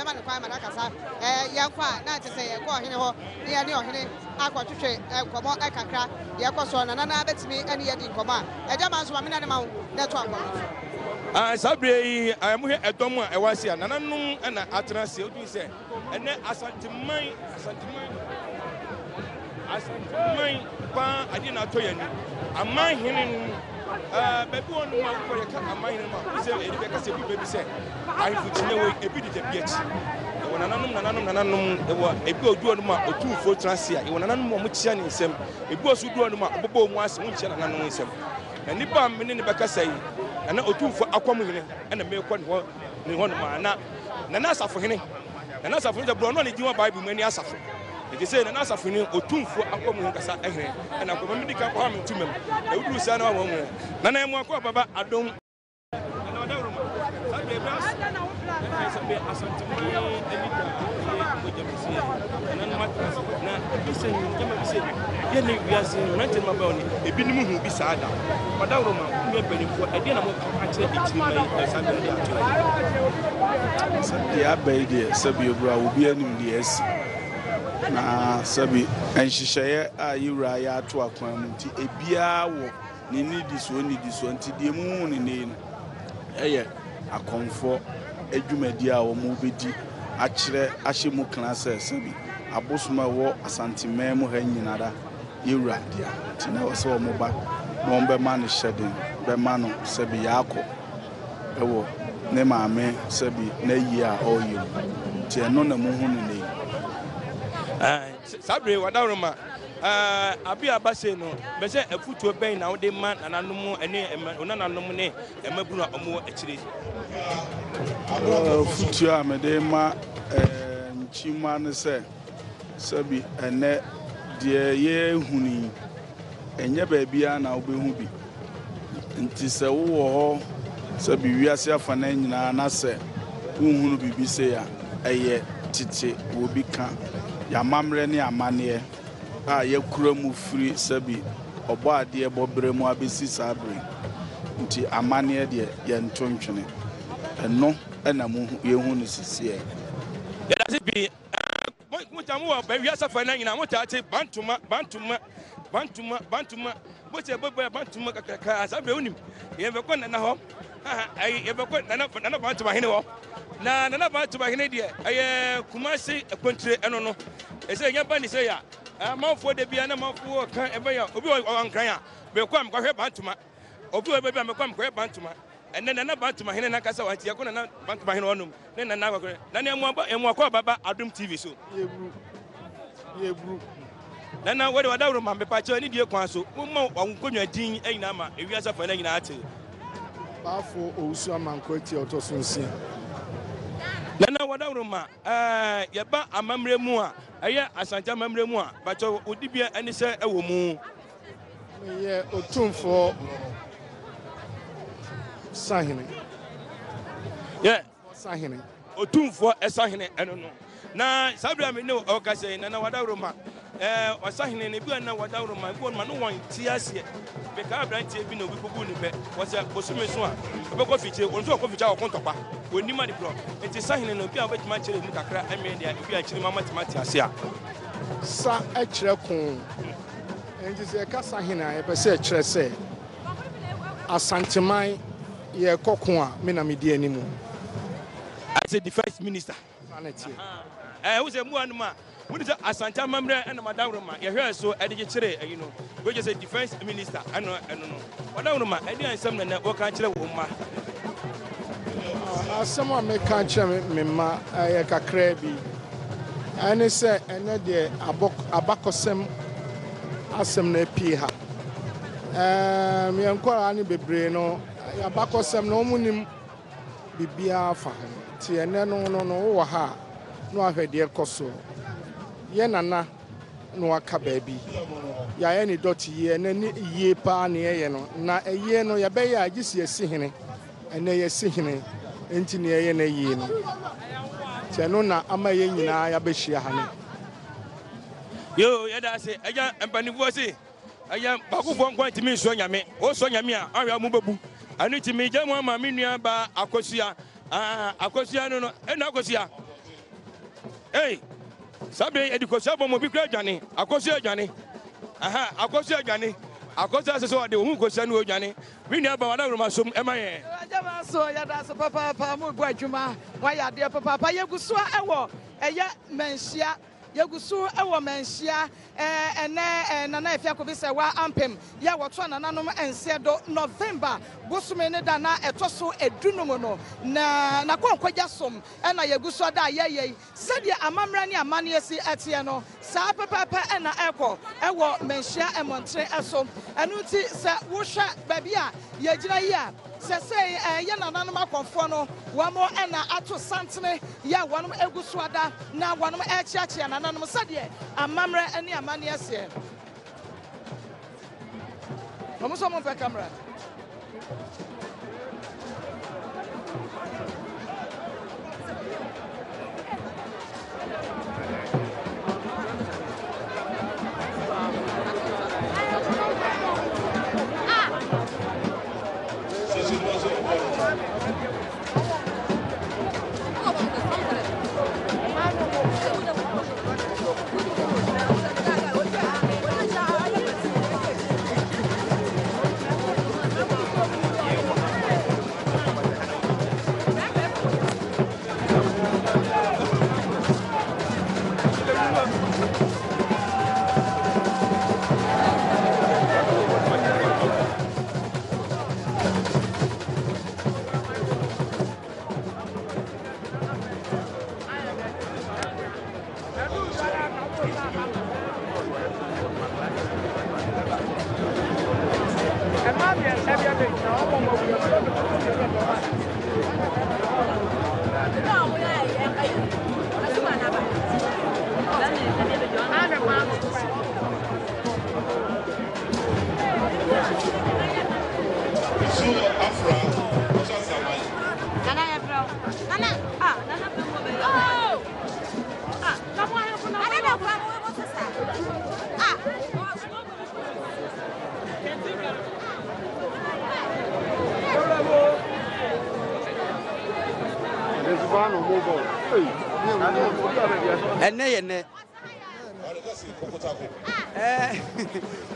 yɛma ne kwan ma nakasa yɛnkɔ a na te sɛ yɛkɔ ɔhene hɔ ne yɛne ɔhene akɔtwetwe nkɔmmɔ kakra yɛkɔ soɔ na nana bɛtumi ne yɛdi nkɔmmɔ a ɛgya ma nso ma mena ne ma wo na ɛto ankɔmmɔ saa berɛ yi mohwɛ ɛdɔm a ɛwɔ ase a nananom ɛna atena ase wotumi sɛ ɛnɛ asanteman paa adeɛ na atɔ yɛni amanhene no baabi wɔ no mu a wokɔ yɛka amanhene no mu a sɛ ɛde bɛka sɛ bi baabi sɛ ahemfo kyinɛ wɔ ebi de dabi akyi ɛwɔ nananom ɛwɔ ebi oduɔ no mu a ɔtumfoɔ tena ase a ɛwɔ nananom a ɔmokyia ne nsɛm ebi wɔ so duɔ no mu a ɔbɛbɔ mu ase wonkyia nananom nsɛm na nnipa a mene ne bɛkasa yi nana ɔtumfoɔ akɔm hene ɛna merekɔ ne hɔ nom a nana asafohene sɛ borɔ no a ne din wɔ Bible mu ani asafo nti sɛ nana asafo no ɔtumfoɔ akɔm hene kasa ɛhene ɛna nkɔma medi ka kɔ ha me ntumam na woduru saa na wa wɔn mu nana ɛmu akɔ baba adom na sabi enhyehyɛ a yewura ya ato akwan mu nti ebia wɔ ne nidi so nti de mu ne ne ɛyɛ akɔmfo adwumadi a wɔn bɛdi akyerɛ ahyɛ mu kana sɛ sabi abosoma wɔ asanteman mu ha nyinara yewura dia nti na wɔsɛ wɔn ba na wɔn bɛma no hyɛden bɛma no sabi yakɔ ɛwɔ ne maame sabi na yie a ɔyɛ nti ɛno na mu hu ne ne sabre wadawroma abi abase no be se afutuo ben na wode ma nananom ene onananom ne emabunu omo akire futuo a me de ma nchima ne se sabi ene de ye huni enye ba bia na obehu bi nti se wo ho sabi wiase afa na nyina na se unhunu bibi se ya eye tete wo bi ka ya mamre ne amane a yakura mu firi sabi obo ade bobere mu abesi sabre nti amane de ye ntontwene eno na mu yehu ne sisie ya dase bi mo tamu wa ba wiasa fa na nyina mo taate bantuma bo se bobo bantuma kakaka sabe unim ye be kɔ na ho ai ye be kɔ na bantuma hene ho na bantuma hene de aye kumasi akontire eno no ese nya ba ni se ya amanfo de bia na manfo kan ebe ya obi wankran a be kɔ am kɔhwɛ bantuma obi we bia me kɔ am kɔhwɛ bantuma enne na bantuma hene na kasa wanti yakɔ na bantuma hene onum ne na akɔkɔ na ne emu akɔ baba Adom TV so yebru nana wode wadawro ma mepa che ni die kwan so mo wankonwa din anyina ma ewiasa fa na nyina ate bafo owusu amanko ati otoso nsia nana wadawro ma yeba amamre mu a eye asanta amamre mu a ba che odibia ani se ewo mu ye otumfo sahene ye sahene otumfo esahene eno no na sabra me no okase nana wadawro ma wasahene ne bi na wadawro ma bi no won tiase be ka brantie bi na obi bubu ni be wose bosume so a obekɔ fiche onso okɔ fiche akontɔpa onima de pro enti sahene no bi a obetima kyere mu kakra ame dia bi a kyere mama temati ase a sa ɛkyerɛ ko enti sɛ ka sahene a yɛpɛ sɛ ɛkyerɛ sɛ asanteman yɛ kɔko a me na me di animu as a defense minister who say mu anuma we say asante amamre and madawro ma ye hwe so e de kyere you know we just say defense minister ano no madawro ma e de ansem na wo kan kyere wo ma asem a me kan kyere me ma ye kakra bi ane se ene de abakosem asem na pie ha me enkwara ne bebre no abakosem no munim bibia fa ti ene no wo ha no ahwede koso ye nana no aka baabi ya ye ni dot ye na ni ye pa na ye no na eye no ye be ya agisi esihene ene ye sihene enti ne ye na ye no ti no na ama ye nyina ya be hia ha ne yo ye da se eja empanifu se eja bakufo nkwan ti mi so nyame o so nyame a ahwa mu bebu anu ti mi je mu ama mi nua ba akosua akosua no ena akosua Hey, Sabe education mo bi kra dwane. Akoso adwane. Aha, akoso adwane. Akoso aseso de hu kosa no adwane. Mi nua ba wada roma som ema ye. Ajama so ya da so papa mo bu adwuma. Wa ya de papa yeguso ewo eye menhia yeguso ewo menhia ene nana efia ko bi se wa ampem ya woto nananom ense do November bosume ne da na etoso edunum no na konkwaja som na yeguso da ye sede amamra ne amane esi atie no sa papa na eko ewo menhia emontre eso enu ti se wo hwe baby a ye gina yi a se ye nananom akonfo no wo mo na ato santene ya wonom eguso ada na wonom echiachia nananom sede amamra ene amane ese vamos só montar a câmera.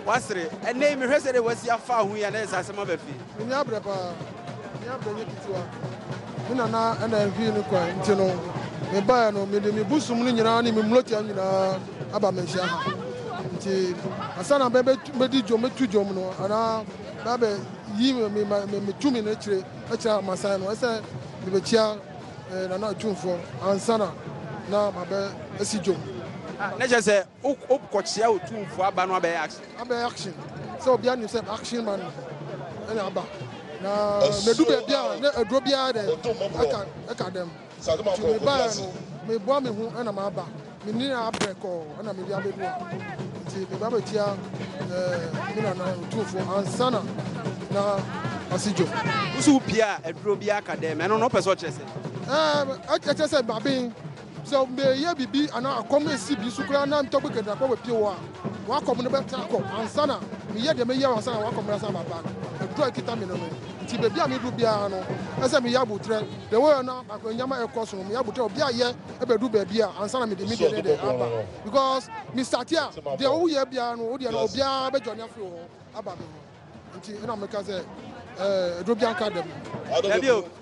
Wasre ene me hwese de wasi afa hu ya na esase ma bafi ni abrepa ni abrenye kitiwa ina na ana envi ni kwa nti no me ba no me de me busum ni nyina ni me mloti nyina aba menhia ha nti asana be di jom metu jom no ana ba be yi me tumi na kire akira masan no ese me be chia na atumfo ansana na ma be esi jom na je se opkochia otumfo aba no aba action so bia ni se action man ena aba na medu bia na adro bia de aka dem to me ba no me boa me hu ena ma aba me ni abreko ena me bia bedu nti me ba betia me na otumfo ansana na asijo usu bia adro bia aka dem eno no person chese chese babin so me ye bibi ana akom esi bi sukura na ntogbe kedra kwa pie wo a wa kom no beta ko ansana me ye de me ye ansana wa kom rasa baba do akita me no nti bebi a me du bia no ese me ya butre the way na akwanyama ekoso no me ya butre obi aye e bedu bebi a ansana me de aba because me start here the wo ye bia no wo de no obi a be joni afi wo aba me nti ina me ka say Drobian Academy.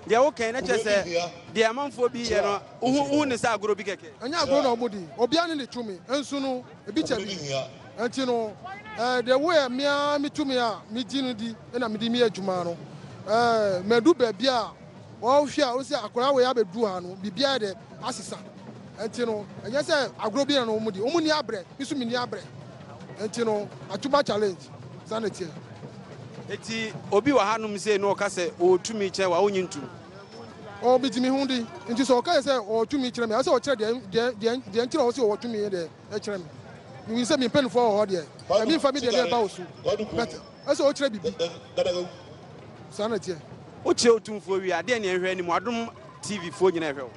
They okay, not just the amount for be, you know, who is our group. And you go nobody, Obian to me, and soon a bit of and you know, the way me to me, Jindy, and I'm Dimia Jumano, Medu Bebia, all shall say, Akora, we have a duano, be bearded, Assisa, and you know, and yes, I grow be an Omuni Abre, Missumini Abre, and you know, a too much challenge, sanity. Eti obi wa hanum say no ka say o tumi che wa onyi ntum o bitimi hundi nti so ka say o tumi kire me ase o kire de nkire o say o tumi de e kire me we say me pen for o de e me fa me de ba osu but ase o kire bibi sanity o che otumfo wi ade ne ehwe ni mu adom TV fo nyina ehwe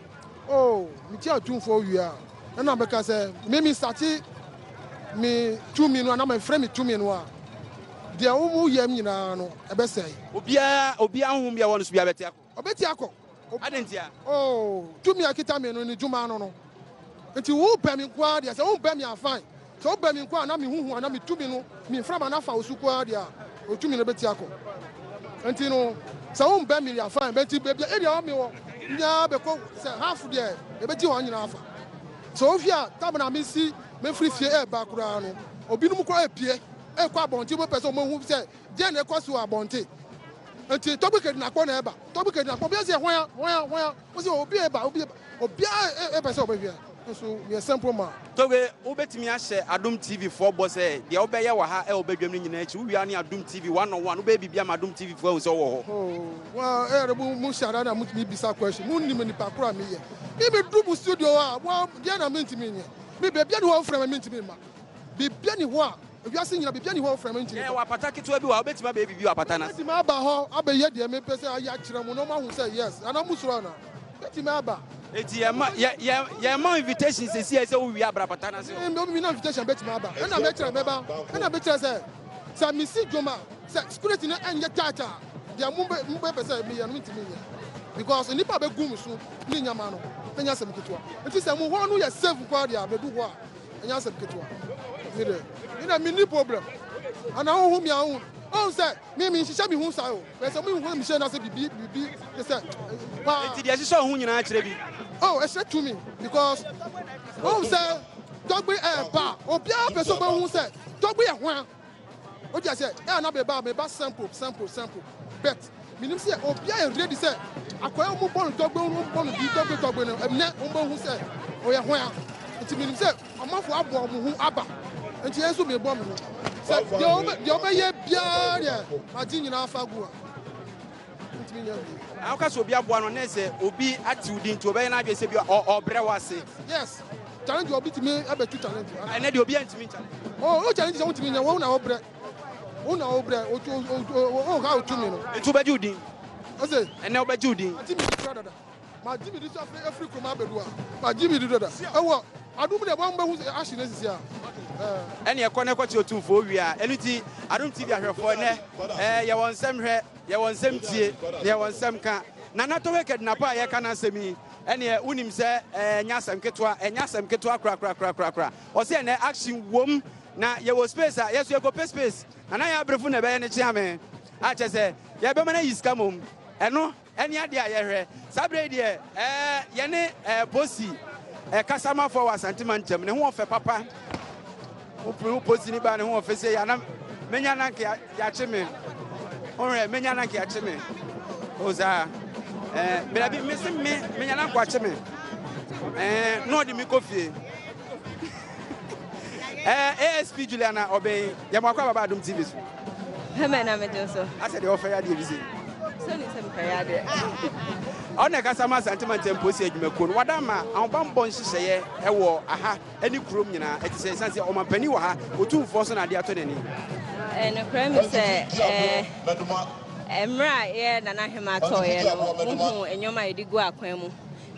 o me che otumfo wi a na be ka say me start me 2 minutes na me frame me 2 minutes a de wo yam nyina no ebe sei obia ahum bia wonu so bia beti akọ obeti akọ adentia oh tumi akita me no ni juma no nti wo pɛ me kwa dia sɛ wo pɛ me afan so wo pɛ me kwa na me huhu na me tumi no me fra ma na fa osu kwa dia o tumi no beti akọ nti no sɛ wo pɛ me afan beti bebia area o me wo nya be ko sɛ half dia e beti ho nyina afa so ofia tabna me si me free fie e ba kura no obi no mu kwa epie e kwa abonti bo pɛ sɛ mo hu sɛ je na ekɔ so abonti nti tobike na akọ na eba tobike na akọ bi sɛ hwan wo sɛ obi eba obi e pɛ sɛ obi so we simple man tobe obetimi ahye Adom TV for boss e de obeye wa ha e obedwam ni nyina achi wia ne Adom TV 101 obe bibia ma Adom TV for so wo ho wa rebu mu shara na mutimi bisa question mu ni me pakura me ye me dubu studio a wa dia na mentimi nye me bebia ni ho frame mentimi ma bebia ni ho a wiase nyina bebia ni ho frame mentimi e wa pata keto bi wa obetima be bibi wa pata na bebia aba ho abeye de me pese aya kire mu no ma hu say yes ana musuro na bebia aba eti ya ma invitation se si ese wo wi abrapata na se me na invitation bebia aba na me kire beba na me kire say sa mi si joma say security na anya chacha dia mu pese me ya no mentimi nye because nipa be gum so ni nyama no enya sem ketewa nti se mu ho no ya save kwa dia be du ho a enya sem ketewa ina mi ni problem ana ho mi ahun o say me shisha mi hu sa o be se mu hu mi she na say bibi say enti dia shisha hu nyina akire bi oh e say to me because o say dogbe e ba obia be so be hu say dogbe e hwan o dia say e na be ba sample bet minim say obia e ready say akoya mo ball dogbe bi dogbe no emne o bo hu say o ye hwan nti minim say amafo abo mo hu aba nti yesu me bo me no say de obeye bia de agi nyina afa gu a nti minya bi aka so obi abo no na say obi ati udi nti obeye na adwe say bi obre wase yes challenge obi ti me abetu challenge na de obi antimi challenge o challenge say wotimi nya wo na obre o ga otumi no etu beji udin o say ene obeji udin ati mi kra dada ma jimi di so afri kuma bedu a ma jimi di dada ewo Adom de bo mba hu ashi na sisi a ene ekọ na ekọchi otu fo wi a enu ti Adom TV ahwefo ne ye wonsem hwe ye wonsem tie ye wonsem ka na na to weked na pa ye kana semi ene unim se nyasem ketwa kra o se ne action wom na ye wo space a yeso ye go space na ya brefu na be ne chiame a che se ye be mana yiska mom eno ene ade a ye hwe sabre de ye ne posi kasama for wa sentimentum ne ho ofe papa o posi ni ba ne ho ofe se ya na menya na nke ya cheme onre menya na nke ya cheme oza me bi menya na kwa cheme no di mi kofie ASP Juliana Obey yamakwa baba Adom TV so hema na mejo so ase de ofa ya de bi se so ni sem kaya de ona kasama sentiment emposi adwumako no wadama awbambɔ nhyehyɛ ɛwɔ aha ani krom nyina ɛti sɛ sanse ɔmampani wɔ ha otumfo so na de ato nani no kram sɛ emra ye nana hema to ye no hu enyoma edigu akwan mu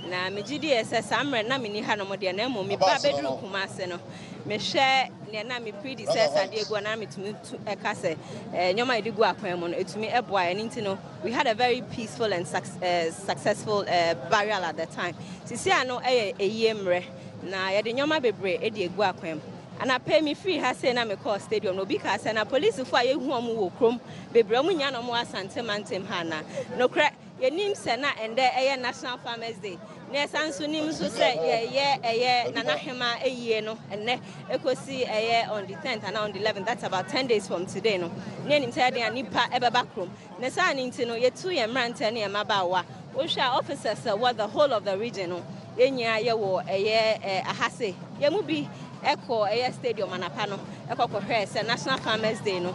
na megidi sɛ samre na meni ha no mo de na mo mi ba bedru kuma ase no me hwɛ ne na me predecessor de egu na metumi eka sɛ enyoma edigu akwan mu no etumi eboa ene nti no we had a very peaceful and successful burial at the time sisi ano eyie mre na ye de nyoma bebre edi egu akwan mu ana pay me free ha say na me call stadium no bi ka say na police fo aye hu omo wo krom bebre mu nya no mo asante mantem ha na no kra yenim se na ende eye National Farmers Day ne sanso nim so say ye nana hema eyie no enne ekosi eye on the 10th and on the 11th that's about 10 days from today no ne nim say de anipa ebeba krom ne sa ni nti no yetu ye mrante ne mabawa wo hwa officers what the whole of the region no enya ye wo eye ahase ye mu bi Echo Air Stadium Anapano, Echo Press, National Farmers Day, no,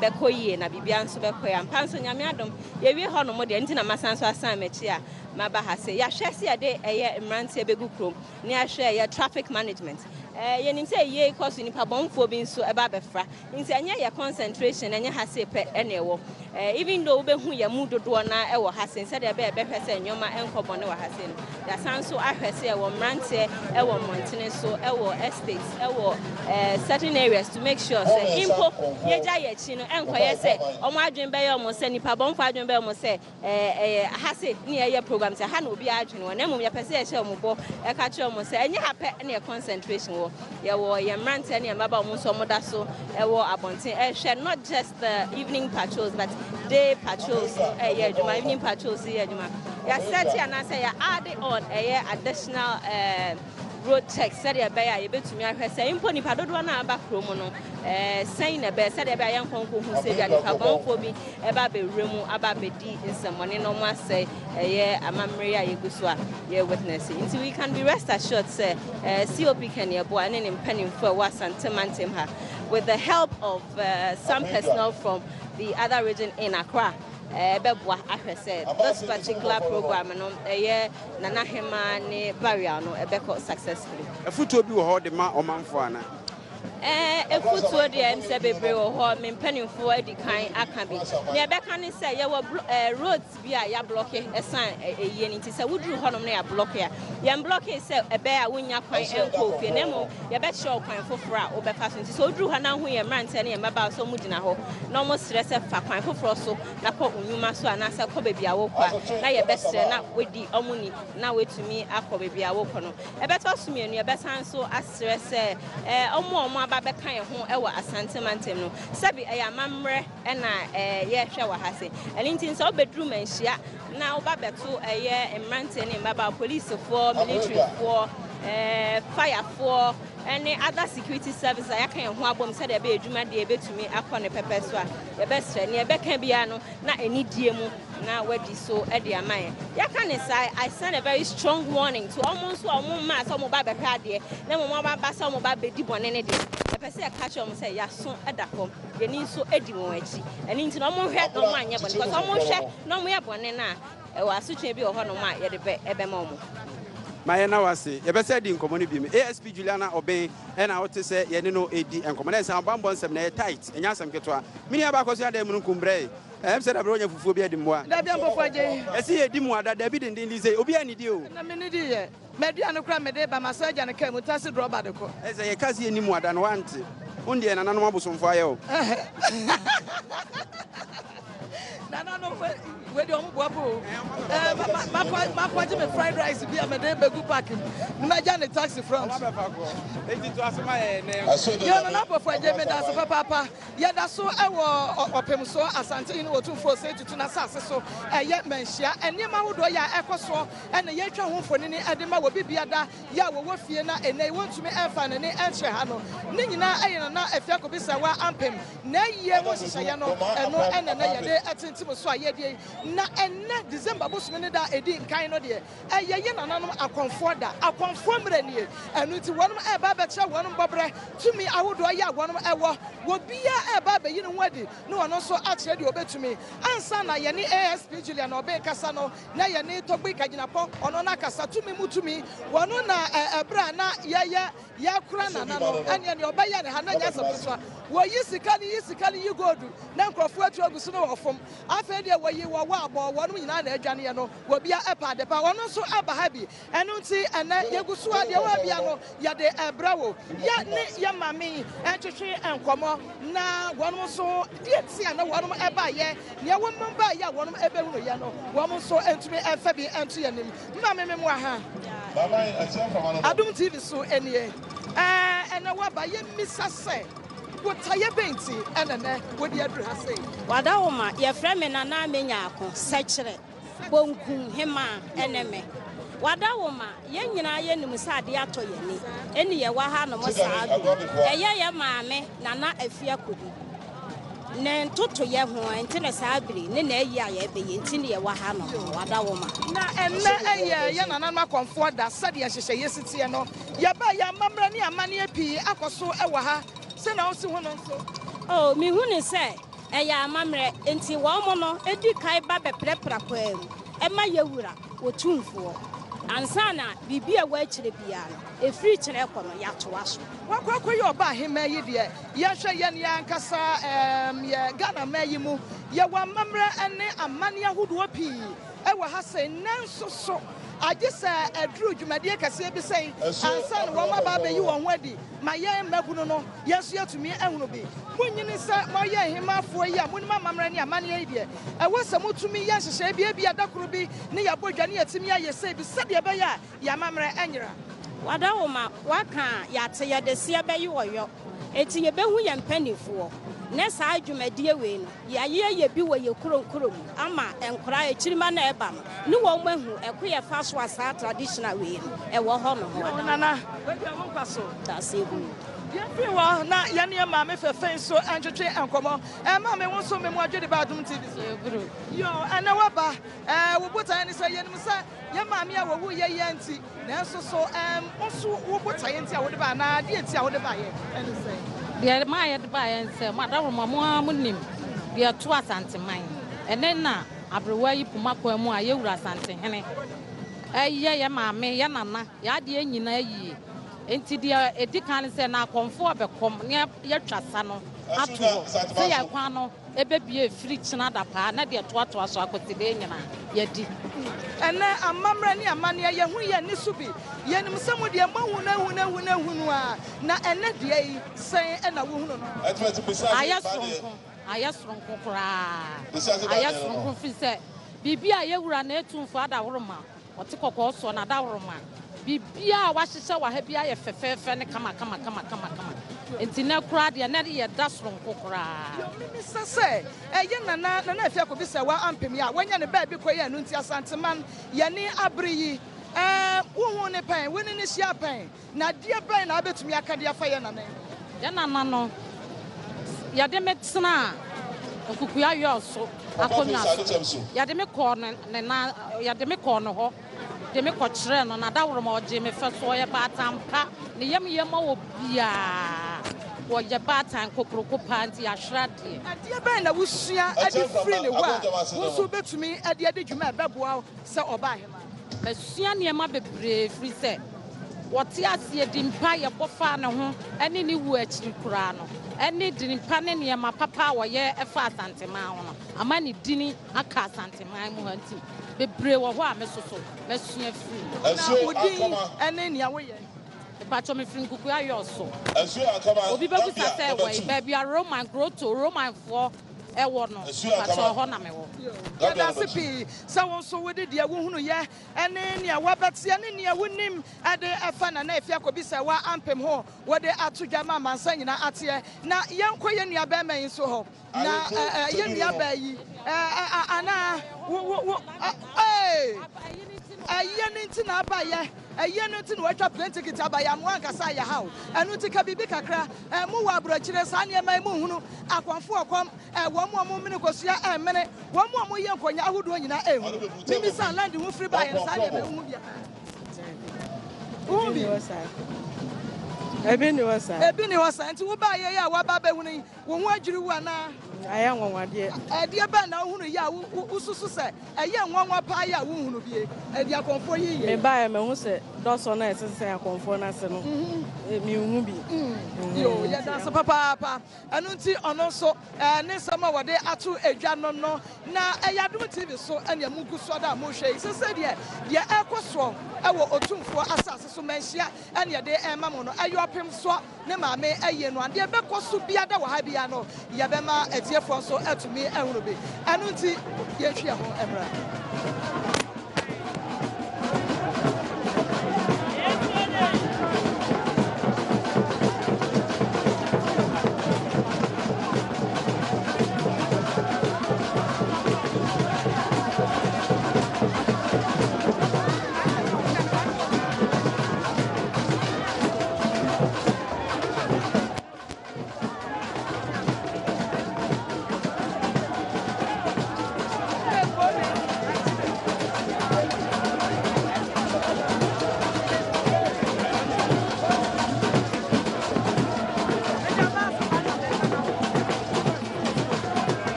Bekoye, na Bibian Subekoya, Panso Yamiadum, Yewi Hono Modiantina Massanso Asamechia, Mabahase, Yashesi a day a year in Rantia Begukro, near share your traffic management. Yenim say ye cause in Pabon for being so above fra, in Sanya concentration and your hase pet anywhere. even though we be mood do na e wo hasen said e be hwese nyoma enkobo ne wo hasen ya sanso ahwese e wo mrante e wo montene so e wo estates e wo certain areas to make sure say impo yeja ye chi no enkoye say omo adwen be ye omo say nipa bonfo adwen be omo say hase ne ye program say ha na obi adwen wo na mum ye pese ye hye omo bo e ka che omo say enye hape ne concentration wo ye mrante ne mbaba omo so omo da so e wo abonten e hwe not just the evening patrols but day patrols evening patrols ya set ya na say ya add on additional road checks said ya be ya betumi ahwe say impo nipa dodo na aba kromo no saying na be said ya be yan konko hu say ya nipa bonfo bi e ba be remu aba be di nsemone no mo say amamre ya yeguso a ye witness until we can be rest assured say COP can ye bo ane mpanim for wasantemantem ha with the help of some personnel from the other region in Accra. Bebwa ahwese this particular program no Nana Hema ne barrier no ebeko successfully. Efuto bi wo ho de ma omanfo ana. Efuto de em se bebre wo ho me mpanimfo adi kan aka bi. Ne ebeka ne se ye wo roads bi a ya block esan eye ni ti se wuduru ho no na ya block ya. Ye block se ebe a wonya kwan enko fie na mo ye be show kwan foforo a obefa so nti so wuduru ha na ho ye mrante ne ye maba so mu gina ho na mo stress fa kwan foforo so na ko unyuma so ana se ko bebi a wo kwa na ye be stre na wedi omuni na wetumi akọ bebi a wo kọ no ebe to so mienu ye be san so astress omo aba be kan ho e wa asante mantem no sabi amamre e na ye hwe wa hase elintin so bedroom enhia na oba beto emrante ne mbaba police for military for fire for any other security service I can ho abom said e be adwuma de e betumi akọ ne pepe so a ye be stre ne e be kan bia no na eni die mu na wadi so e de amaye ya kan say I send a very strong warning to almost ma so mo ba be hwa de na mo ba so mo ba be di bone ne de e pese e ka che mo say ya so e da kom ye ni so edi won achi eni nti no mo hwe no mo anye bone because mo hwe no mo ye bone na e wa asotwe bi o ho no ma ye de be e be ma mo Mayena wase yebese di nkomo ni bimi ASP Juliana Oben na wote se ye ne no edi nkomo na san bambo nsem na tight enya asem keto a mini aba kwaso ada mu nkumbre em se da bro nya fufuo bi adi moa da bia mbofo age esi ye di mu ada da bi den di say obi ani di o na me ni di ye medua no kra mede ba masaja ne kam tase droba de ko ese ye kasi ye ni mu ada no wante unde na nanu abosomfo aye o Nana no we do mboapo ma me fried rice bi amede begu park na ja ne taxi front enti to asema ne yo na pofo je me da so papa ye da so e wo opem so asante ni otumfo se tutu na sase so ye manhia enema wodo ya ekoso ene ye twa ho mfoni ni ede ma wo bibia da ya wo fie na ene wontumi enfa ne enhye ha no ni nyina aye na afia ko bisa wa ampem na ye mo hyehyɛ no eno ene na ye de atintim so aye de na enne December bosume ne da edi nkan no de ye nananom akonfo da akonfo mranie enu ti wonum e ba be kye wonum bobre tumi awodo ya wonum ewo wo bia e ba be yinu wadi ne wono so akye de obetumi ansa na ye ni ASP Julian Oben kasa no na ye ni Togbi Kaginapo ono na kasa tumi mutumi wono na ebra na ye kura nana no anya ne obaya ne hananya sapso wo yisikali yi godu na nkrofo atu agusu no ofom afa de wo yi wo wa abo wono nyina na adwane ye no wo bia epa de pa wono so aba ha bi enu nti ene yegusu ade wa bia no ya de ebrawo ya ne ya mami entwetwe enkomo na wono so die ti ana wono eba ye ne wo mba ya wono ebe hunu ye no wono so entumi efa bi entu ye nim mama me mo ha Adum TV so enie ene wa ba ye misase wotaye benti enene wodi aduru ha sei wadawoma ye frame na na menya ako sekire bonku hema eneme wadawoma ye nyina ye nim sade ato ye ni eni ye wa ha no mo saado eye ye maame na na afia kodi ne ntoto ye ho enti ne saabiri ne na ayi aye be ye enti ne ye wa ha no wadawoma na enne ye na na konfo da sade ye hyehye ye sitie no ye ba ya mamra ne amane api akoso e wa ha se na osi ho no nso oh mi hu ne se ya amamre enti wo mo no edi kai ba beprepra kwam e ma yewura wotumfo ansana bibia wa akyire bia no efiri kyerɛ kɔ no yatoa so wakɔ yɛ ɔba ahema yi deɛ yɛhwɛ yɛn yankasa yɛ Ghana ma yi mu yɛ wa mamrɛ ne amane ahodoɔ pii ɛwɔ ha sɛ nanso so agye sɛ aduru dwumadie kɛseɛ bi sɛ ansa no wɔn aba abɛyi wɔn ho adi ma yɛn mmabunu no yɛn nso yɛtumi ahunu bi munyini sɛ moyɛ ahemafoɔ yi a monim amammerɛ ne amanneɛ yi deɛ ɛwɔ sɛ motumi yɛ nhyehyɛe bi adakoro bi ne yɛbɔ dwa ne yɛtumi ayɛ sɛ bi sɛdeɛ ɛbɛyɛ a yɛamammerɛ anyera wada wo ma waka yɛate yɛdeseɛ bɛyi wɔyɔ eti yɛbɛhu yɛn mpanifoɔ ne saa dwumadie wei no yɛayɛ bi wɔ yɛ kuronkuro mu ama nkora akyirima na ɛba no ne wɔn mahu ɛko yɛ fa so asa traditional wei no ɛwɔ hɔ no ho nana wadi wɔn pa so daseɛ bu yɛfiri wɔ na yɛne maame fɛfɛ nso ntwetwe nkɔmmɔ maame wo nso memu adwede ba Adom TV so yo ɛnɛ waba wo botaeɛ ne sɛ yɛnim sɛ yɛ maame a wɔwo yɛyɛ nti nanso so nso wo botaeɛ nti a wode ba anaa deɛ nti a wode baeɛ ɛne sɛ deɛ ma yɛde baeɛ nsɛ madaworoma mo a monim deɛ to asanteman ɛnɛ na aberewa yi poma kwan mu a yɛwura asantehene ɛyɛ yɛ maame yɛ nana yɛadeɛ nyinaa yie enti deɛ edi kan sɛ na akɔmfo bɛkɔm ne yɛtwa sa no ato sɛ yɛ kwan no ebebie firi kyina da paa na deɛ toatoa so akɔtide nyina yɛdi ɛnɛ amammerɛ ne amanneɛ yɛho yɛ ne so bi yɛnim sɛ mo deɛ mahunu a na ɛnɛ deɛ yi sɛn ɛna wohunu no ayɛ soronko koraa ayɛ soronko fi sɛ biribi a yɛwura na ɛtumfo adaworoma ɔte kɔkɔɔ soɔ na adaworoma bibia a wahyehyɛ wɔ ha bi ayɛ fɛfɛɛfɛ ne kama enti na koraa deɛ na yɛ da soronko koraa yɛmisa sɛ ɛyɛ nana afi akɔbi sɛ wa ampem a wanya ne baabi kɔ yɛ no nti asanteman yɛne abere yi wohu ne pɛn wone ne hyia pɛn na deɛ bɛn na wabɛtumi aka deɛ afa yɛ nana no yɛde me tena nkukua yɛ so akonnwa so yɛde me kɔɔ no hɔ de me kɔkyerɛ no na daworoma ɔgye me fɛ so ɔyɛ baatampa ne yɛm wɔ biaa wɔyɛ baatan kokoroko paa nti yɛahwerɛ deɛ adeɛ bɛn na wosua ade firi ne hɔ a wo nso wobɛtumi ade dwuma ɛbɛboa sɛ ɔba ahema masua nneɛma bebree firi sɛ wɔte aseɛ di mpa yɛbɔ faa ne ho ɛne ne wu akyiri koraa no ɛne di mpa ne nneɛma papa a wɔyɛ ɛfa asanteman ho no ama ne dini aka asanteman mu ha nti bebree wɔ hɔ a mesoso masua firi na wodin ɛne nea woyɛ ipatwo me firi nkukua yɛ so obi bɛbusa sɛ wɔyi baabi a roman groto romanfoɔ ɛwɔ no ipatwo hɔ na mewɔ yɛdase pii sɛ wo nso wode deɛ wohunu yɛ ɛne nea wabɛteɛ ne nea wonim ɛde ɛfa nana afi akɔbi sɛ wa ampem ho wɔde ato dwa ma amansa nyinaa ateɛ na yɛnkɔ yɛ nua bɛrima yi nso hɔ na yɛ nua baa yi anaa ɛyɛ ne nti na abayɛ ɛyɛ no nti na watwa plenty kiti abayɛ amoa ankasa ayɛ haw ɛno nti ka biribi kakra mo wɔ aborɔkyerɛ saa nneɛma yi mo hunu akɔmfo ɔkɔm wɔn mu a mo mene kɔsua ɛmmene wɔn mu a mo yɛ nkɔnya ahodoɔ nyinaa ɛhu mimi sa land ho firi bayɛ saa nneɛma ɛhu bia ebi ni wɔ saa nti wo ba yɛ a waba bɛhunu wo ho adwiri wo anaa ayɛ nwanwadeɛ ɛdeɛ bɛn na wohunu yɛ a wosusu sɛ ɛyɛ nwanwa paa yɛ a wohunu bie ɛde akɔmfoɔ yi yɛ mebaeɛ mahu sɛ dɔsɔ no ɛsesɛ akɔmfoɔ no ase no mehu bi yo yɛdanse papaapa ɛno nti ɔno nso ne nsɛm a wɔde ato adwa no no na ɛyɛ Adom TV so ɛnea mugu so da a mohwɛ yi sɛ deɛ ɛkɔ soɔ ɛwɔ otumfoɔ asase so manhyia ɛnea de ɛma mo no ɛyɛ ɔpem soɔ ne maame ɛyɛ no adeɛ bɛkɔ so bia da wɔ ha bia no yɛbɛma atiefoɔ nso atumi ahunu bi ɛno nti yɛntwi ho mmra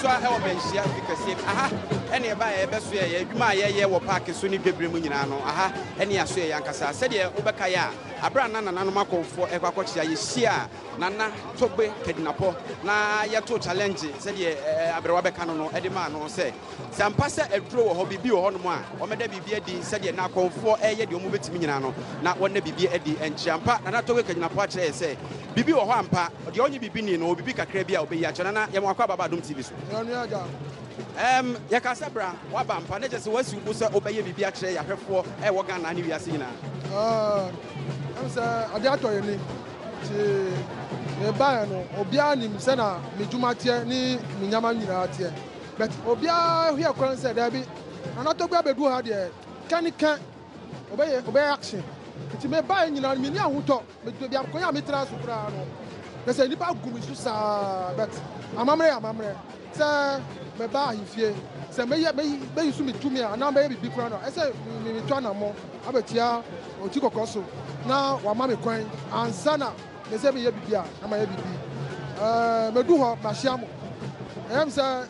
so a ɛwɔ bɛnhyia fikɛsie aha ɛne ɛba yɛ bɛso yɛ adwuma a yɛyɛ wɔ park so ne dwebere mu nyinaa no aha ɛne aso yɛ ankasa sɛdeɛ wobɛka yɛ a abra na nananom akɔmfoɔ ɛkɔakɔkyea yɛhyia nana togbe kadinapɔ na yɛto challenge sɛdeɛ abrɛwa bɛka no ɛde maa no sɛ sɛ ampa sɛ aduro wɔ hɔ biribi wɔ hɔ nom a ɔmɛda biribi adi sɛdeɛ na akɔmfoɔ ɛyɛ deɛ ɔmu bɛtumi nyinaa no na wɔnna biribi adi ɛnkyia nana togbe kadinapɔ akyerɛ yɛ sɛ biribi wɔ hɔ ampa deɛ ɔnye biribi ni no biribi kakra bi a ɔbɛyi akyerɛ na yɛmɔ akɔ ababa Adom TV so yɛka sɛ bra waba mpa ne kyɛ sɛ wasi wo sɛ wobɛyɛ biribi akyerɛ yɛahwɛfoɔ ɛwɔ Ghana ne wiase nyinaa sɛ ade atɔ yɛ ni nti mebaeɛ no obiara nim sɛ na medwuma teɛ ne menyama nyinaa teɛ but obiara hwɛ kwan sɛ daabi anatɔgbe abɛdu ha deɛ kɛne ɔbɛyɛ action nti mebaeɛ nyinaa no menni ahotɔ biakɔnyɛ a metena so koraa no na sɛ nnipa agu me so saa but amammerɛ sɛ meba ahemfie sɛ bɛyi so metumi a anaa bɛyɛ biribi koraa no ɛsɛ metwa nammɔ abɛtia ɔti kɔkɔɔ so na wama me kwan ansa na me sɛ meyɛ biribi a na mayɛ biribi mɛdu hɔ mahyia mo ɛyɛm sɛ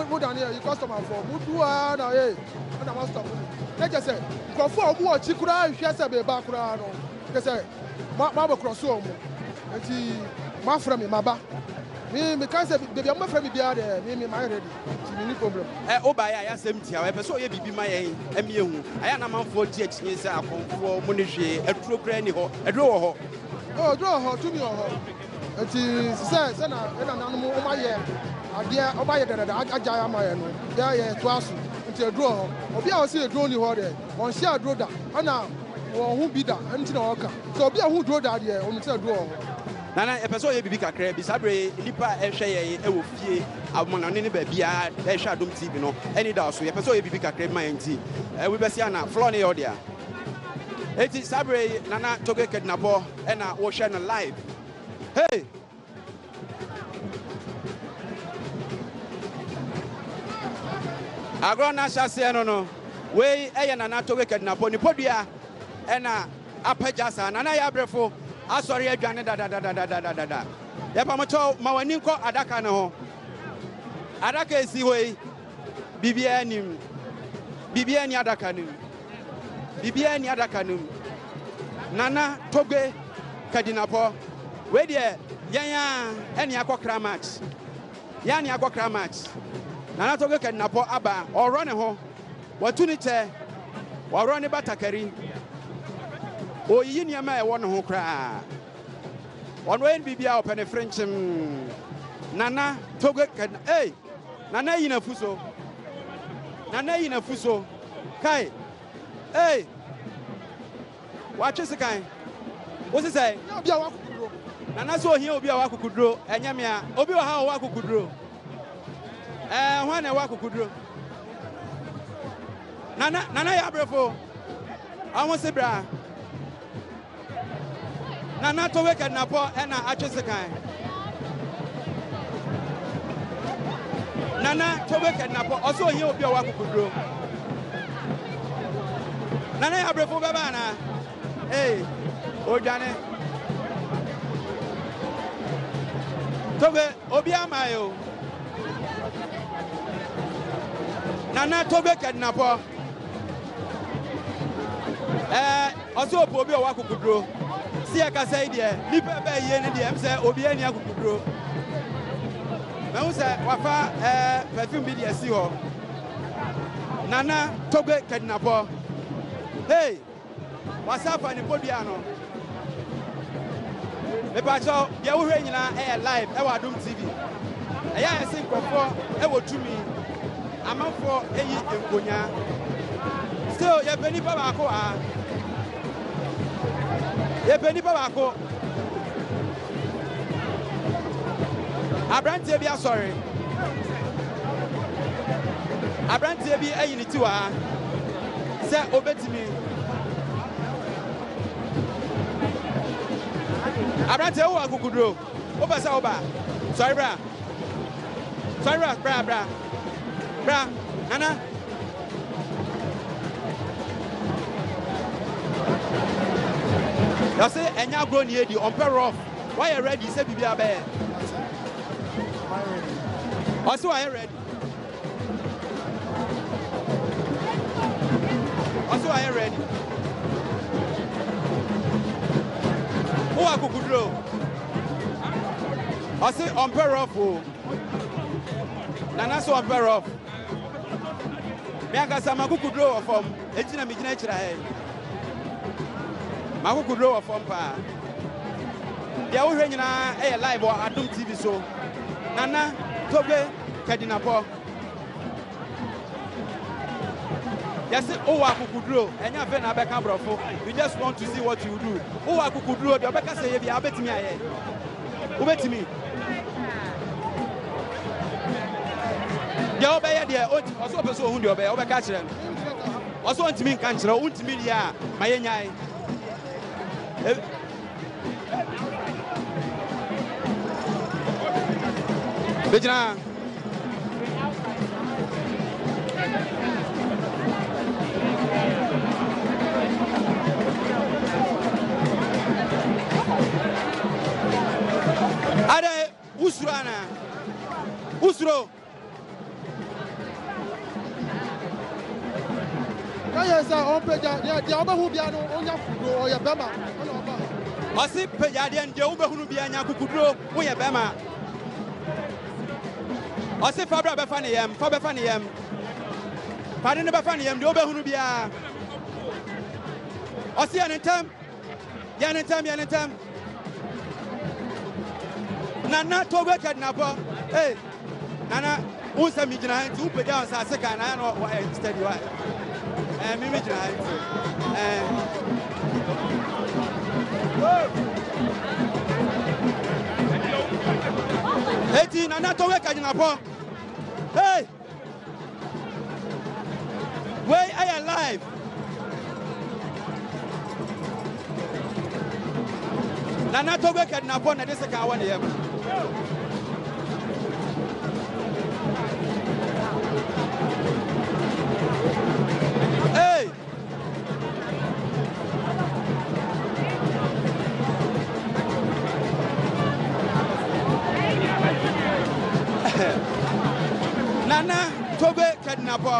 modane yɛ customer fɔ modu a na ɛna mastop na kyɛ sɛ nkurɔfoɔ a ɔmo wɔ akyi koraa hwɛ sɛ bɛba koraa no kyɛ sɛ mabɛkorɔ so ɔ mo nti moafrɛ me maba meka sɛ baabi a mobɛfrɛ me biara deɛ mayɛ ready nti menni problem wobaeɛ a yɛasɛm tia ɛpɛ sɛ ɔyɛ biribi ma yɛn ɛmiɛhu ɛyɛ na manfoɔ gye akyinye sɛ akɔmfoɔ mo ne hwee aduro koraa ni hɔ aduro wɔ hɔ aduro wɔ hɔ tumi wɔ hɔ nti sɛ na ɛnananom ɔmayɛ adeɛ ɔmayɛ dɛdɛdɛ agyae ama yɛ no yɛ toa so nti aduro wɔ hɔ obi a ɔsɛ aduro ni hɔ deɛ ɔnhyɛ aduro da ɛna wɔn ho bi da ɛno nti na ɔka sɛ obi a ho duro da deɛ ɔno sɛ aduro wɔ hɔ nana ɛpɛ sɛ ɔyɛ biribi kakra bi saa bere nnipa a ɛhwɛ yɛn ɛwɔ fie amanane ne baabiaa ɛhwɛ Adom TV no ɛne da so yɛpɛ sɛ ɔyɛ biribi kakra bi ma yɛn nti wobɛsi ana flɔ ne yɛ ɔde a ɛnti saa bere nana Togbe Kadinapɔ ɛna wɔhwɛ no live hey agorɔ no ahyɛ aseɛ no wei ɛyɛ nana Togbe Kadinapɔ nipɔdua ɛna apagya saa nana yɛ abrɛfo asɔre adwane dadadadadadada yɛpamotɔ ma w'ani nkɔ adaka ne ho adaka esi hɔ yi biribiara nim biribiara ni adaka nim biribiara ni adaka nim nana Togbe Kadinapɔ wei deɛ yɛn a ɛne akɔkra match yɛn ne akɔkra match nana Togbe Kadinapɔ aba ɔrɔ ne ho watu ne kyɛ wɔrɔ ne batakari oyiyi nneɛma a ɛwɔ ne ho koraa ɔno ɛyɛ biribiara ɔpɛ ne frenkyem nana Togbe Kadinapɔ nana yi nafu so nana yi nafu so kai watwe sekan wosi sɛ nana sɛ ohia obi a wakokuduro ɛnyɛ me a obi wɔ ha wɔ wakokuduro hwan na ɛwɔ akokuduro nana yɛ abrɛfo ɔmo se bra nana Togbe Kadinapɔ ɛna atwe sekan nana Togbe Kadinapɔ ɔsɛ ohia obi a wɔ akokuduro nana yɛ abrɛfo bɛba ana odwane Togbe obi ama yo nana Togbe Kadinapɔ ɔsɛ opo obi a wɔ akokuduro si ɛkasa yi deɛ nipa bɛ yie ne deɛ sɛ obi ani akokuduro mɛhu sɛ wafa perfume bi deɛ si hɔ nana Togbe Kadinapɔ wasa fa ne podua no mepakyɛw deɛ wohwɛ nyinaa ɛyɛ live ɛwɔ Adom TV ɛyɛ a ɛse nkurɔfoɔ ɛwɔ tumi amanfoɔ ɛyi nkonya still yɛpɛ nipa baako a yɛpɛ nipa baako aberanteɛ bi asɔre aberanteɛ bi ayi ne ti wɔ ha sɛ obɛtumi aberanteɛ wɔ akokuduro wopɛ sɛ woba sɔre bra nana yɛse ɛnyɛ agorɔ ne yɛdi ɔmpɛ rough woayɛ ready sɛ biribia bɛyɛ Also, are you ready? Also, are you ready? Who are Kukudro? I say on pair off. Nana so on pair off. Miaka sama Kukudro from Ejina Mijina Chirahe. Makukudro from Pa. They are already a live or Adum TV so. Nana Tobe Kadinapo. Yes, oh, Kukudro, and you're very bro. We just want to see what you do. Oh, Kukudro, the Becca say, I bet me. Who bet me? The obey there, also person who obey over catch them. Also want to mean country, won't mean ya, my yai. Vijana. Ada Usrana Usro. Yes, on Peja, the other who be on Yaku or Yabama. I see Pejadian, the Uber who be an Yakudro, or Yabama. I say Fabra Bafaniam, Fabafaniam. Pardon the Bafaniam, the Uber who be a. I see an time. Yanitam. Nana Togo Kadnapa. Hey, Nana, who's a midnight to put down a second? I know why I steady why. And midnight. Hey, Nana Togo Kadnapa. Hey, where are you alive? Nana Togo Kadnapa, and this is a one year. Hey! Nana Togo Kadnapa,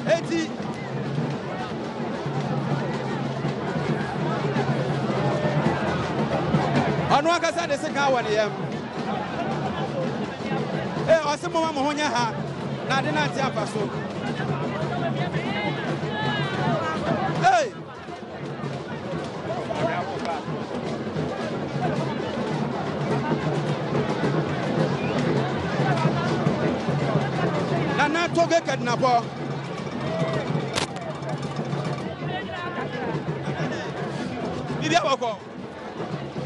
80. On one case, the second one, eh, or some mama honya ha, na de na tiapa so. Hey, Nana Togo Kadnapa.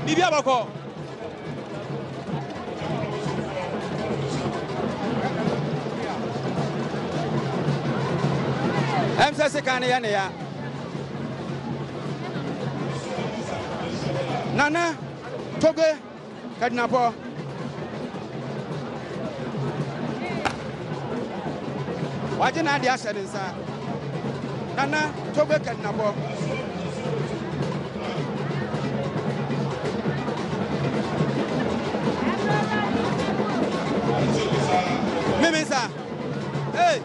Bibi abako. MSS Kane ya. Nana Togo Kadnapa. Wajina dia sedinsa. Nana Togo Kadnapa. Mimisa. Hey.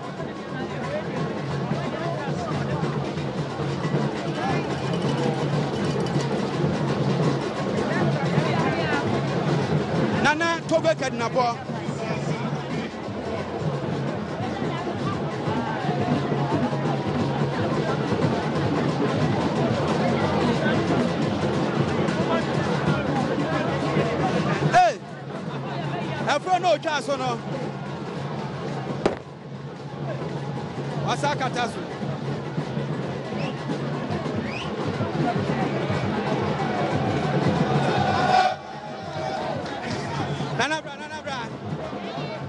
Nana Togo Kadnapa. Hey. Efro no chaso no. Wasaka tasu.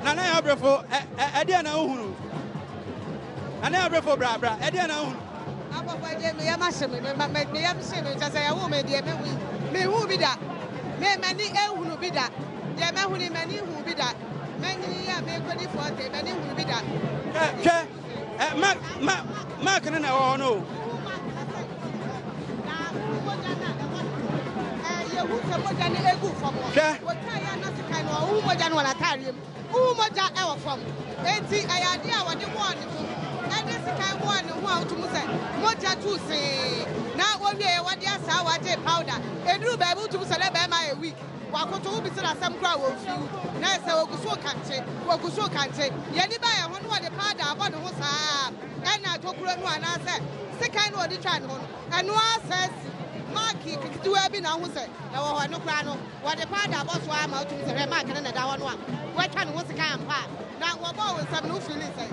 Nana Abrefo, Ediana Uhunu. Nana Abrefo Bra, Ediana Uhunu. Abba, Yamasha, me am saying, as I woman, dear, me who be that. Me many who be that. There are many who be that. Many are many for the many who be that. Mark and I know. umoja ewa from. Eti ayadi awadi one. And this kind one who out to say moja to say. Now one day what you say what powder. And do baby to celebrate my week. Wakoto bi sira asem kra wo fiu na ese woguso kante yeni ba ya hono de pada abo ne ho saa na tokuro no ana se sekan no de twa ne ho eno asas marki kitiwa bi na ho se na wo ho no kra no wo de pada abo so ama otum se re mark na da ho no a wo twa ne ho sekan ampa na wo ba wo nsam no feel say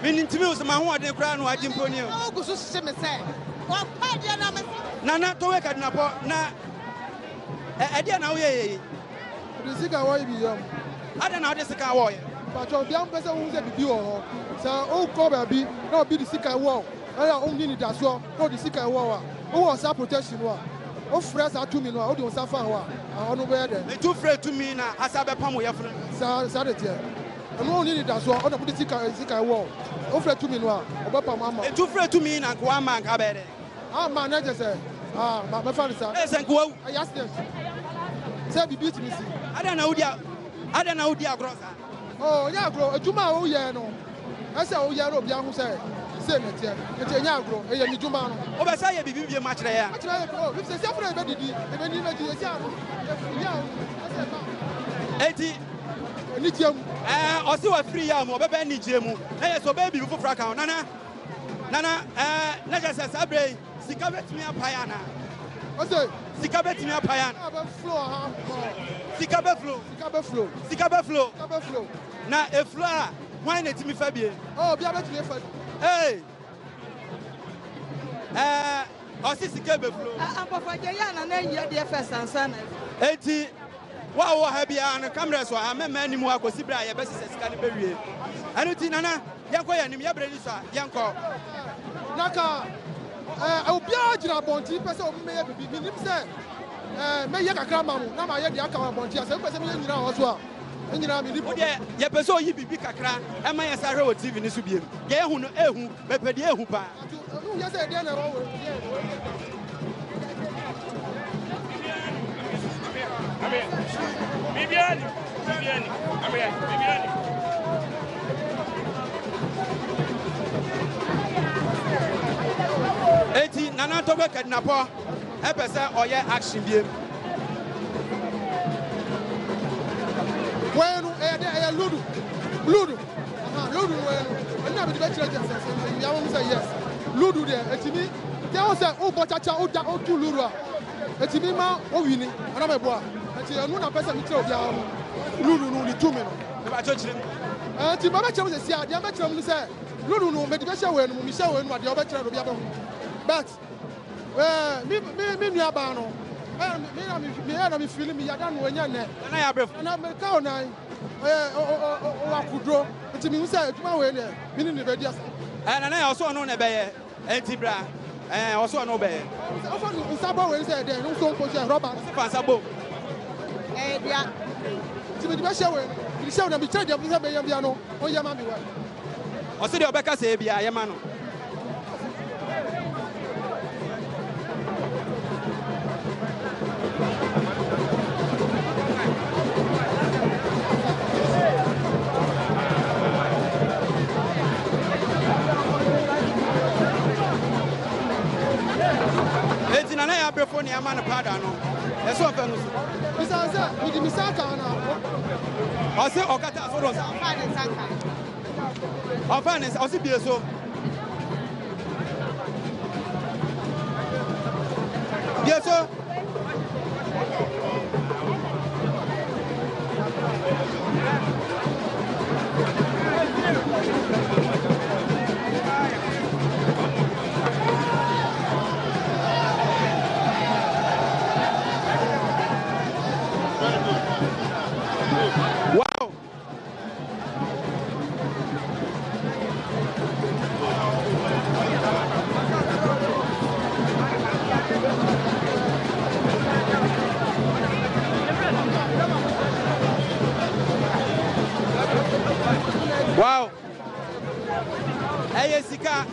minintimi wo se ma ho de kra no ajimponi o woguso se me se wo pa de na me nana to we kadinapo na Edia na woye the sika wo bi yam ada na de sika wo ye but on dem person who say bibi wo so o ko ba bi na bi the sika wo aya o ni da so no the sika wo wa o wo sa protection wa o fresh atu mi no o de o sa fa wa onu be de e tu fresh to me na asa be pam ye fre sa de tie no ni da so o na bi sika wo o fresh to me no o be pam ama e tu fresh to me na ko ama ka be de ama na je say ma fa ni sa e sen ko yes say bi beat me see ada na udi agrosa oh nya agro ejuma o ye no ese o ye ro bia hu say na tie ete nya agro e ye mi juma no o be say ye bibi bie ma kire ya oh if say afro e be didi e be ni me di esi aro ya ese ba eti ni tiam o se wa free ya mo be be ni jemu na ye so baby bi fufra kan nana na je say sabre sika betimi apaya na o say sika betimi apaya na be flow ha sika be flow na e flow a why na timi fa bie oh bia betimi fa hey o si sika be flow ampofa je ya na yie de first answer na enti wa wo ha bia no camera so ha mema ni mu akosi bra ye be sika ne be wie anu ti nana yanko ya nim ya bre ni so yanko naka obia jira bonti pese o me ye bibi nim se me ye kakra ma mu na ma ye de aka wa bonti ase pese me ye nyina ho so a nyina mi lipo de ye pese o yi bibi kakra e ma ye sa hwe o TV ni so biem ge ehu no ehu be pedi ehu pa nu ye se de na ro Bibiani eti nana to be kadinapo e pese oye action biem wenu e ludu wenu na be de chire je ya won say yes ludu de etimi te o say o bo chacha o da o tu ludu a etimi ma o wini ana me bo a eti enu na pese mi chire obia ludu no ni tu me no e ba cho chire eti ba chire se sia de ba chire mu say ludu no me de be share wenu mi share wenu ade o be chire obia be hu but me nua ba no me feel me ya dan wanya ne na ya bref na me ka onan o akudro nti mi say adwuma we ne mi ni be dia na ya so no na be ye enti bra o so no be ye o fa no sabo we say de no so ko say rubber fa sabo dia ti me be share we mi share na mi charge am say be yam bia no o yama mi wa o se de obeka say bia yama no na ya brefo ni ama no pada no e so fa no so bisanza mi di misaka na o se okata so do sa fa ne sanka o fa ne o se bie so wow wow eye sika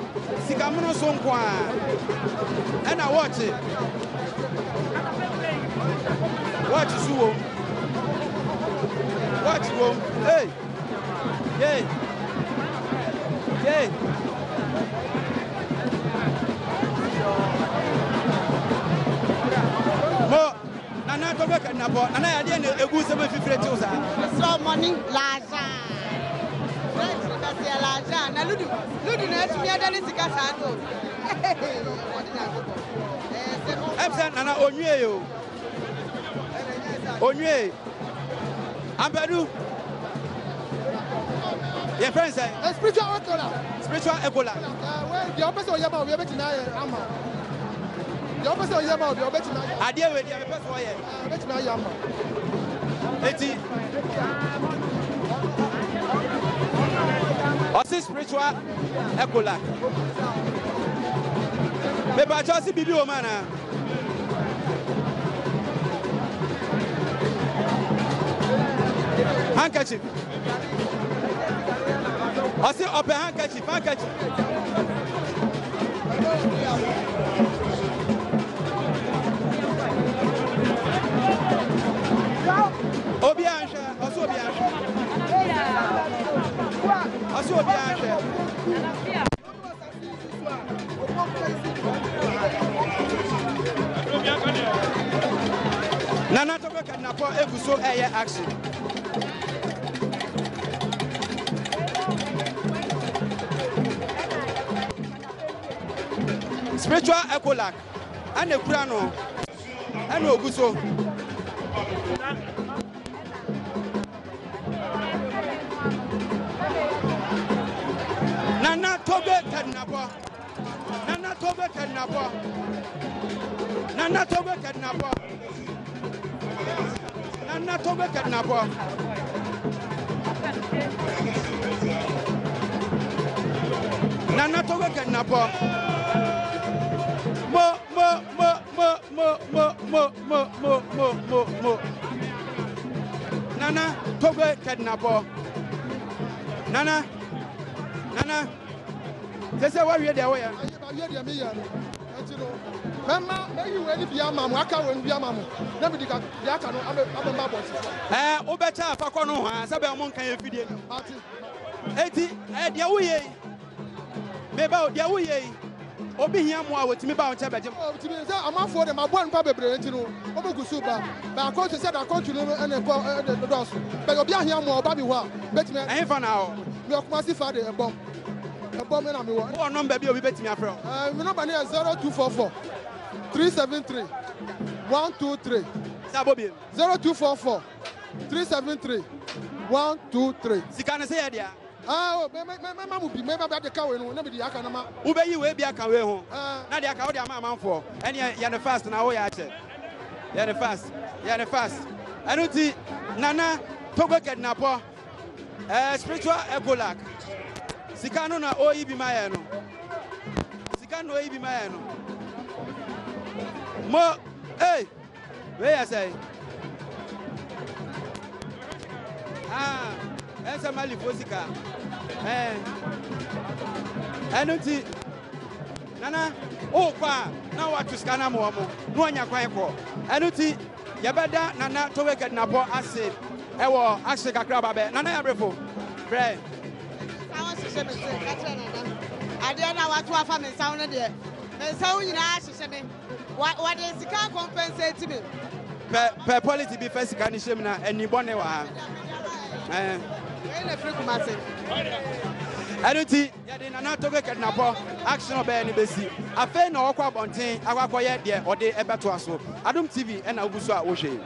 mono so nko a na watch suwo watch wo hey Yay. Yay. Mo Nana to make na bo Nana ya dey egu se me fifire ti o sa. So money l'argent. C'est l'argent. Na ludu na etumi ada ni sika sa to. Epsa Nana onwie yo. Onwie. Ampadu. Your friend say spiritual Ebola. Spiritual Ebola. The opposite of Yama, we are betting Yama. The opposite of Yama, we are betting Yama. I deal with the person who is betting Yama. Eti. Osi spiritual Ebola. Me ba chosi bibi o mana. Handkerchief. I say up a handkerchief. Obianche, also Obianche. Also Obianche. Nana Togo Kanapo Ebuso Air Action. Spiritual Ecolac and a Kurano and Oguso. Nana Tobe Kadnapa. Nana Tobe Kadnapa. Nana Tobe Kadnapa. Nana Tobe Kadnapa. Nana Tobe Kadnapa. Mo. Nana Togo Kadnabo. Nana. They say what we there way. Mama, you will be a mamma, I can't be a mamma. Never did I can have a boss. Obecha Fakono, Sabamon can you feed 80 at Yahweh. Maybe Yahweh. Obi here more with me about Chabajam. I'm for them. I want probably to know. Obusuba. But I coach said I coach you and the doors. But you'll be here more, Baby. Bet me. I ain't for now. You're massive father a bomb. A bomb and I'm one number be bet me a friend. We know by 0244 373 123. Sabobi 0244 373 123. Sikana say there. Ah, my will be maybe about the cow and nobody Yakanama. Ube you will be a cow home. Nadia Kaudia Mamma for. And you're the fast now. You're the fast. I don't see Nana Togo Kadnapa. Spiritual Ebola. Sikano na Oibi Mayano. Sikano Oibi Mayano. Mo, hey, where I say? Ah. Esa mali fosika enuti nana o kwa na watu skana mo no anya kwan ko enuti yebeda nana Togo Kadnapa ase ewo akse kakra ba be nana yabrefo bre awon sise me se katra nana ade na watu afa me sawo ne de me sawo nyina sise me what is sika compensate me per polity be first kan shem na eni bone wa I don't see Nana Togo Kadnapa action of any besi. I feel no aqua bontain, aqua there or they ever to us. Adam TV and Abusa Oshe.